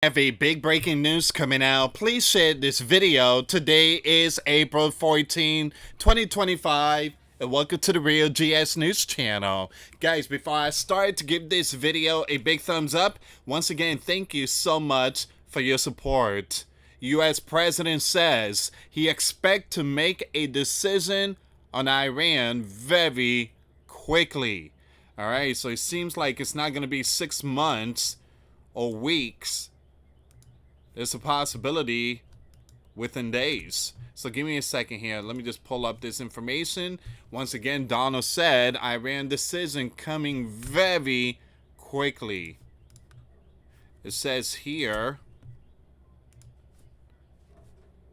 Have a big breaking news coming out. Please share this video. Today is April 14, 2025. And welcome to the Real GS News channel. Guys, before I start, to give this video a big thumbs up. Once again, thank you so much for your support. US President says he expects to make a decision on Iran very quickly. Alright, so it seems like it's not going to be 6 months or weeks. There's a possibility within days. So give me a second here. Let me just pull up this information. Once again, Donald said Iran decision coming very quickly. It says here,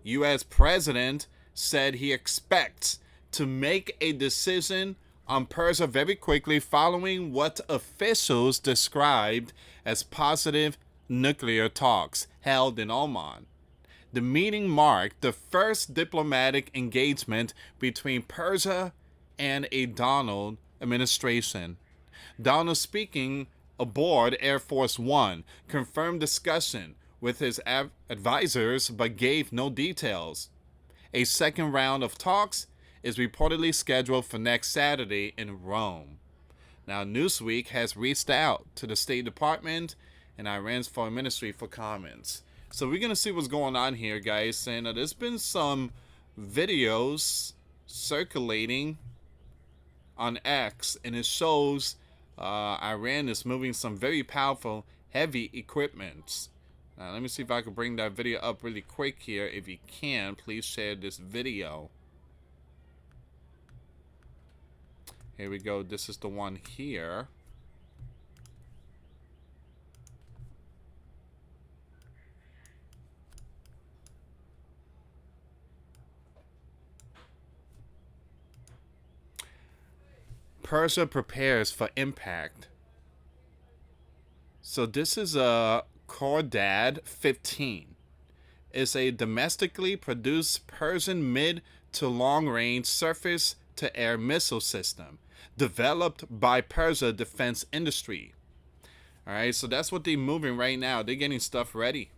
US President said he expects to make a decision on Persia very quickly following what officials described as positive nuclear talks held in Oman. The meeting marked the first diplomatic engagement between Persia and a Donald administration. Donald, speaking aboard Air Force One, confirmed discussion with his advisors but gave no details. A second round of talks is reportedly scheduled for next Saturday in Rome. Now, Newsweek has reached out to the State Department and Iran's Foreign Ministry for comments. So we're going to see what's going on here, guys. And there's been some videos circulating on X, and it shows Iran is moving some very powerful, heavy equipment. Now, let me see if I can bring that video up really quick here. If you can, please share this video. Here we go. This is the one here. Persia prepares for impact. So this is a Cordad 15. It's a domestically produced Persian mid to long range surface to air missile system developed by Persia defense industry. All right, so that's what they're moving right now. They're getting stuff ready.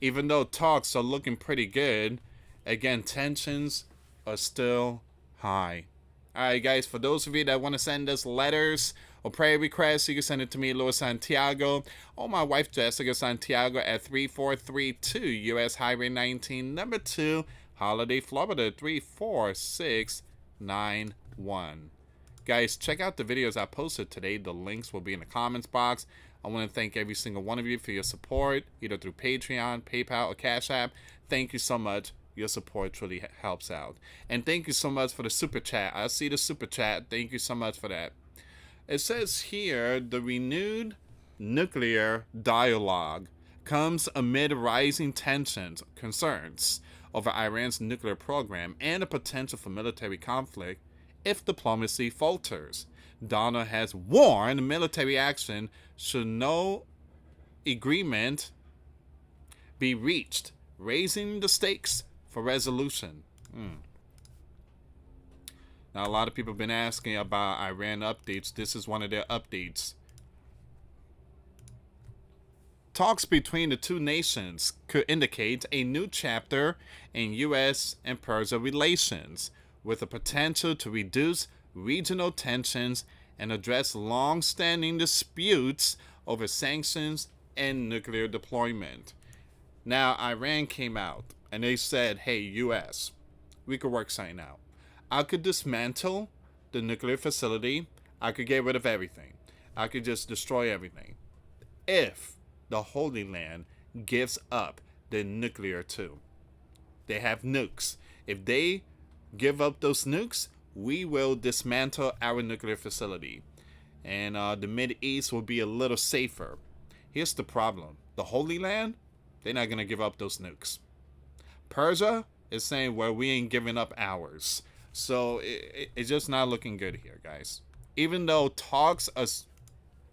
Even though talks are looking pretty good, again, tensions are still high. Alright, guys, for those of you that want to send us letters or prayer requests, you can send it to me, US Santiago, or my wife, Jessica Santiago, at 3432 US Highway 19, number 2, Holiday, Florida, 34691. Guys, check out the videos I posted today. The links will be in the comments box. I want to thank every single one of you for your support, either through Patreon, PayPal, or Cash App. Thank you so much. Your support truly helps out. And thank you so much for the super chat. I see the super chat. Thank you so much for that. It says here, the renewed nuclear dialogue comes amid rising tensions, concerns over Iran's nuclear program and the potential for military conflict if diplomacy falters. Donald has warned military action should no agreement be reached, raising the stakes for resolution. Now, a lot of people have been asking about Iran updates. This is one of their updates. Talks between the two nations could indicate a new chapter in U.S. and Persia relations, with the potential to reduce regional tensions and address long-standing disputes over sanctions and nuclear deployment. Now, Iran came out and they said, hey, US, we could work something out. I could dismantle the nuclear facility. I could get rid of everything. I could just destroy everything. If the Holy Land gives up the nuclear too. They have nukes. If they give up those nukes, we will dismantle our nuclear facility. And the Mideast will be a little safer. Here's the problem. The Holy Land, they're not going to give up those nukes. Persia is saying, well, we ain't giving up ours. So it's just not looking good here, guys. Even though talks are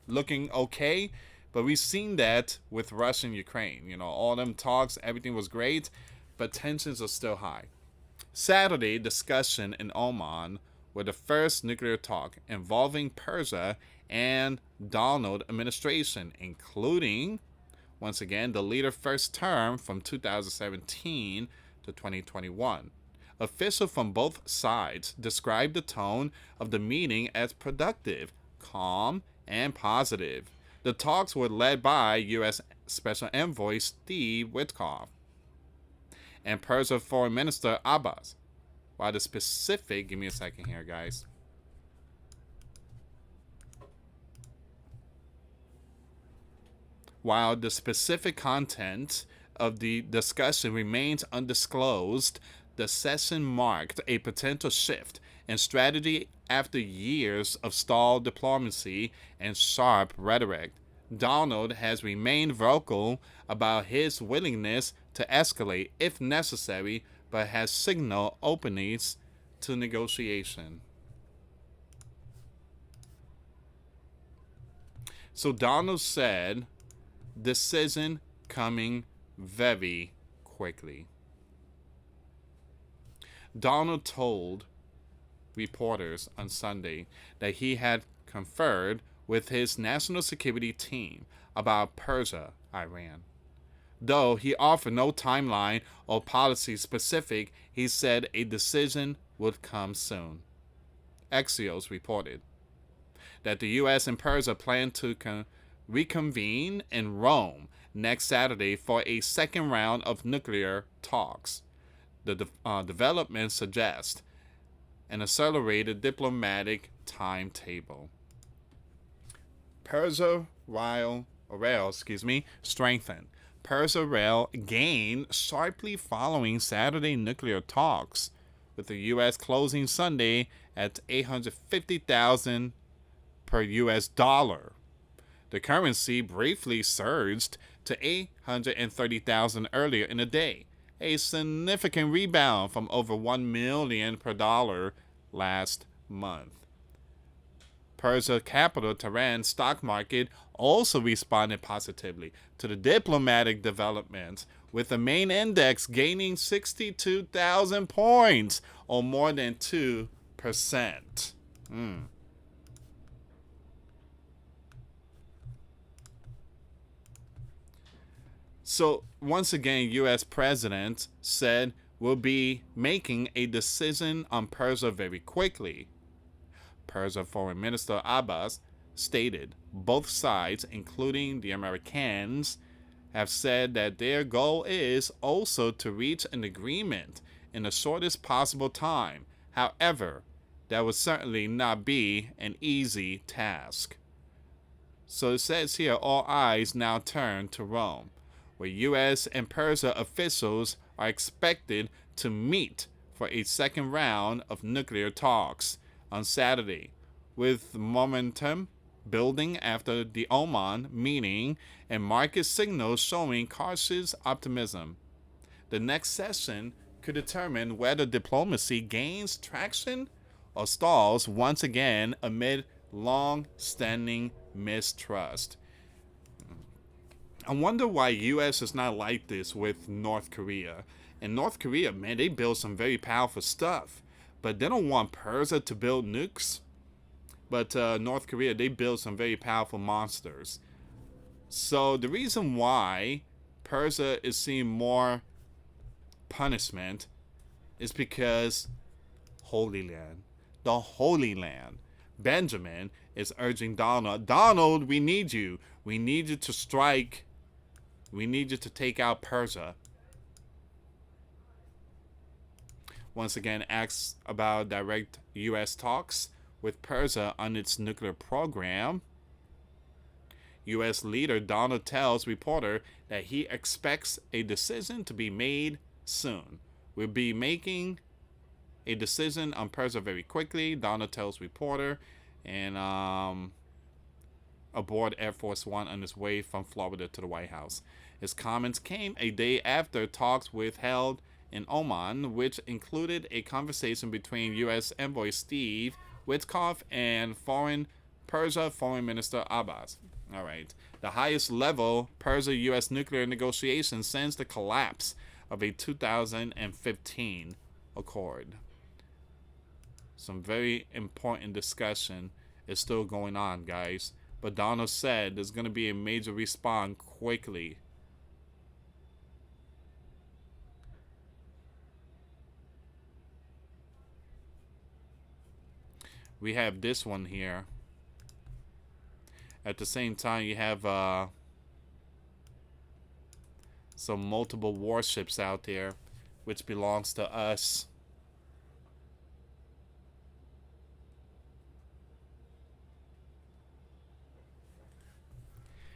looking okay, but we've seen that with Russia and Ukraine. You know, all them talks, everything was great, but tensions are still high. Saturday discussion in Oman were the first nuclear talk involving Persia and Donald administration, including, once again, the leader's first term from 2017 to 2021. Officials from both sides described the tone of the meeting as productive, calm, and positive. The talks were led by U.S. Special Envoy Steve Witkoff and Persia Foreign Minister Abbas. While the specific, give me a second here, guys. While the specific content of the discussion remains undisclosed, the session marked a potential shift in strategy after years of stalled diplomacy and sharp rhetoric. Donald has remained vocal about his willingness to escalate if necessary, but has signaled openness to negotiation. So Donald said, decision coming very quickly. Donald told reporters on Sunday that he had conferred with his national security team about Persia, Iran. Though he offered no timeline or policy specific, he said a decision would come soon. Axios reported that the U.S. and Persia plan to reconvene in Rome next Saturday for a second round of nuclear talks. The development suggests an accelerated diplomatic timetable. Persia rail strengthened. Persia rail gained sharply following Saturday nuclear talks, with the U.S. closing Sunday at 850,000 per U.S. dollar. The currency briefly surged to 830,000 earlier in the day, a significant rebound from over 1 million per dollar last month. Persia capital Tehran stock market also responded positively to the diplomatic developments, with the main index gaining 62,000 points, or more than 2%. So once again, U.S. President said we'll be making a decision on Persia very quickly. Persia Foreign Minister Abbas stated both sides, including the Americans, have said that their goal is also to reach an agreement in the shortest possible time. However, that would certainly not be an easy task. So it says here, all eyes now turn to Rome, where U.S. and Persia officials are expected to meet for a second round of nuclear talks on Saturday, with momentum building after the Oman meeting and market signals showing cautious optimism. The next session could determine whether diplomacy gains traction or stalls once again amid long-standing mistrust. I wonder why U.S. is not like this with North Korea. And North Korea, man, they build some very powerful stuff, but they don't want Persia to build nukes. But North Korea, they build some very powerful monsters. So the reason why Persia is seeing more punishment is because Holy Land, the Holy Land. Benjamin is urging Donald, we need you. We need you to strike. We need you to take out Persia. Once again, asks about direct U.S. talks with Persia on its nuclear program. U.S. leader Donald tells reporter that he expects a decision to be made soon. We'll be making a decision on Persia very quickly, Donald tells reporter, and aboard Air Force One on his way from Florida to the White House. His comments came a day after talks were held in Oman, which included a conversation between U.S. Envoy Steve Witkoff and Persia Foreign Minister Abbas. All right. The highest level Persia-U.S. nuclear negotiations since the collapse of a 2015 accord. Some very important discussion is still going on, guys. But Donald said there's going to be a major response quickly. We have this one here. At the same time, you have some multiple warships out there, which belongs to us.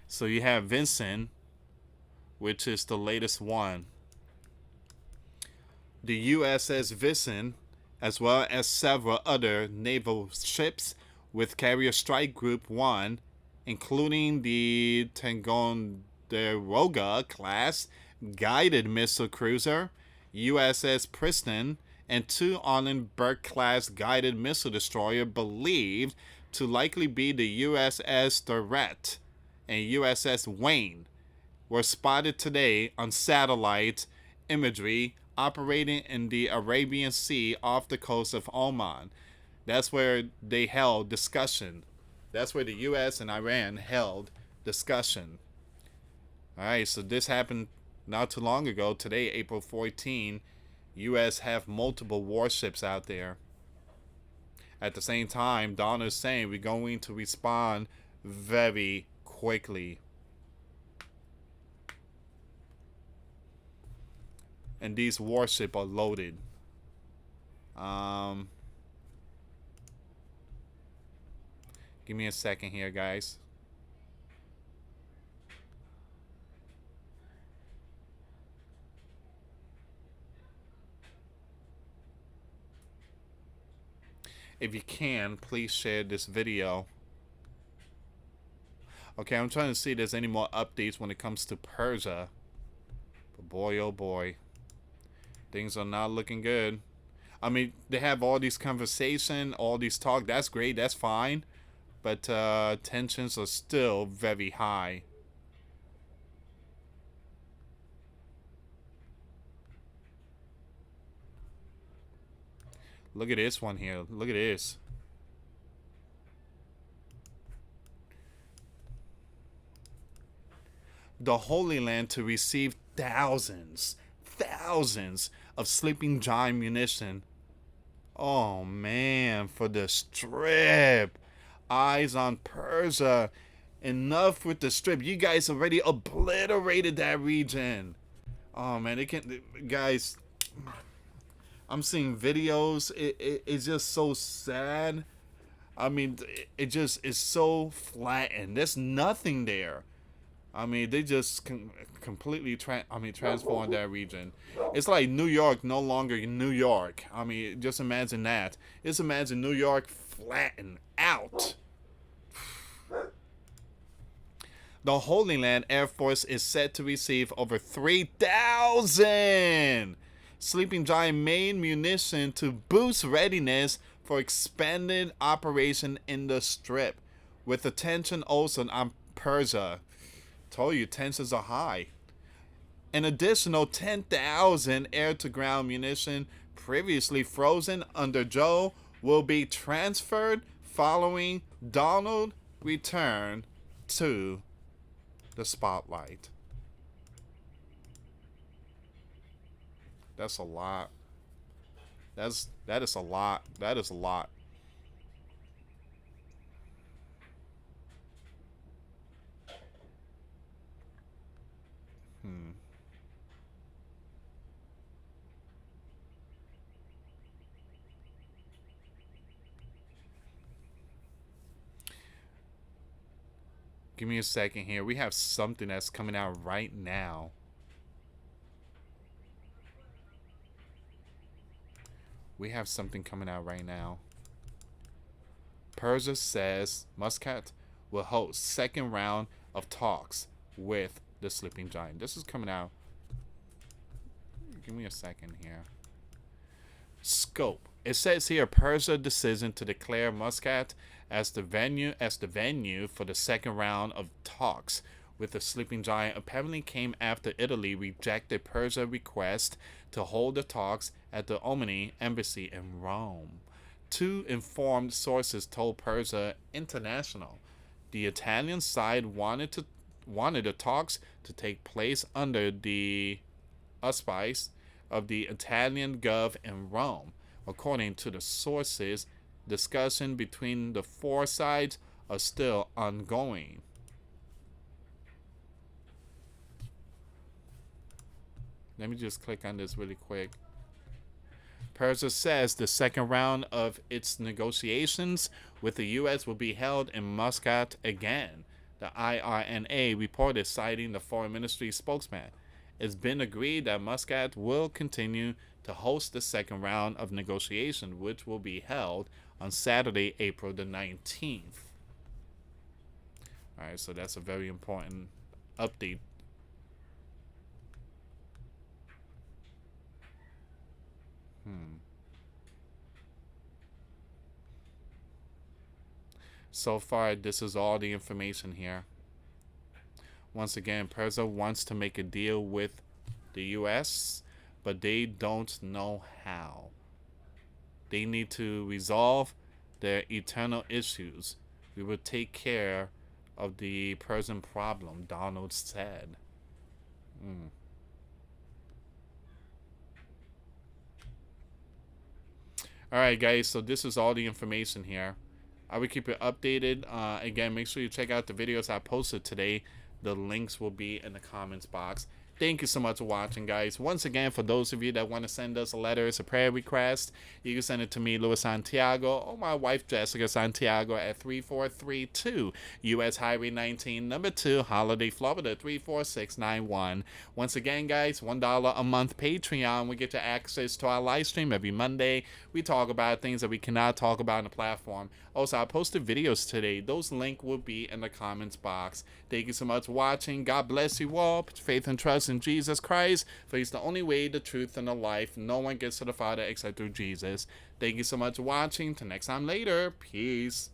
So you have Vincent, which is the latest one. The USS Vincent, as well as several other naval ships with Carrier Strike Group 1, including the Ticonderoga class guided missile cruiser, USS Princeton, and two Arleneburg class guided missile destroyer believed to likely be the USS Threat and USS Wayne, were spotted today on satellite imagery operating in the Arabian Sea off the coast of Oman. That's where they held discussion. That's where the U.S. and Iran held discussion. All right, so this happened not too long ago. Today, April 14, U.S. have multiple warships out there. At the same time, Donald is saying we're going to respond very quickly. And these warships are loaded. Give me a second here, guys. If you can, please share this video. Okay, I'm trying to see if there's any more updates when it comes to Persia. But boy, oh boy. Things are not looking good. I mean, they have all these conversation, all these talk. That's great. That's fine. But tensions are still very high. Look at this one here. Look at this. The Holy Land to receive thousands of sleeping giant munition. Oh man, for the strip. Eyes on Persia. Enough with the strip. You guys already obliterated that region. Oh man, they can't. Guys, I'm seeing videos. It's just so sad. I mean, it just is so flattened. There's nothing there. I mean, they just completely transformed that region. It's like New York no longer New York. I mean, just imagine that. Just imagine New York flattened out. The Holy Land Air Force is set to receive over 3,000 sleeping giant main munition to boost readiness for expanded operation in the Strip, with attention also on Persia. Told you tensions are high. An additional 10,000 air-to-ground munition previously frozen under Joe will be transferred following Donald's return to the spotlight. That's a lot. That is a lot. That is a lot. Give me a second here. We have something that's coming out right now. We have something coming out right now. Persia says Muscat will host second round of talks with the sleeping giant. This is coming out. Give me a second here. Scope. It says here Persia decision to declare Muscat as the venue for the second round of talks with the sleeping giant apparently came after Italy rejected Persia's request to hold the talks at the Omani embassy in Rome. Two informed sources told Persia International the Italian side wanted the talks to take place under the auspice of the Italian Gov in Rome. According to the sources, discussion between the four sides are still ongoing. Let me just click on this really quick. Persia says the second round of its negotiations with the U.S. will be held in Muscat again. The IRNA reported, citing the foreign ministry spokesman. It's been agreed that Muscat will continue to host the second round of negotiation, which will be held on Saturday, April the 19th. All right, so that's a very important update. So far, this is all the information here. Once again, Persia wants to make a deal with the U.S., but they don't know how. They need to resolve their internal issues. We will take care of the Persian problem, Donald said. Alright, guys, so this is all the information here. I will keep it updated. Again, make sure you check out the videos I posted today. The links will be in the comments box. Thank you so much for watching, guys. Once again, for those of you that want to send us a letter, it's a prayer request, you can send it to me, US Santiago, or my wife, Jessica Santiago, at 3432 US Highway 19, number 2, Holiday, Florida, 34691. Once again, guys, $1 a month Patreon. We get you access to our live stream every Monday. We talk about things that we cannot talk about on the platform. Also, I posted videos today. Those links will be in the comments box. Thank you so much for watching. God bless you all. Put your faith and trust in Jesus Christ, for He's the only way, the truth, and the life. No one gets to the Father except through Jesus. Thank you so much for watching. Till next time later. Peace.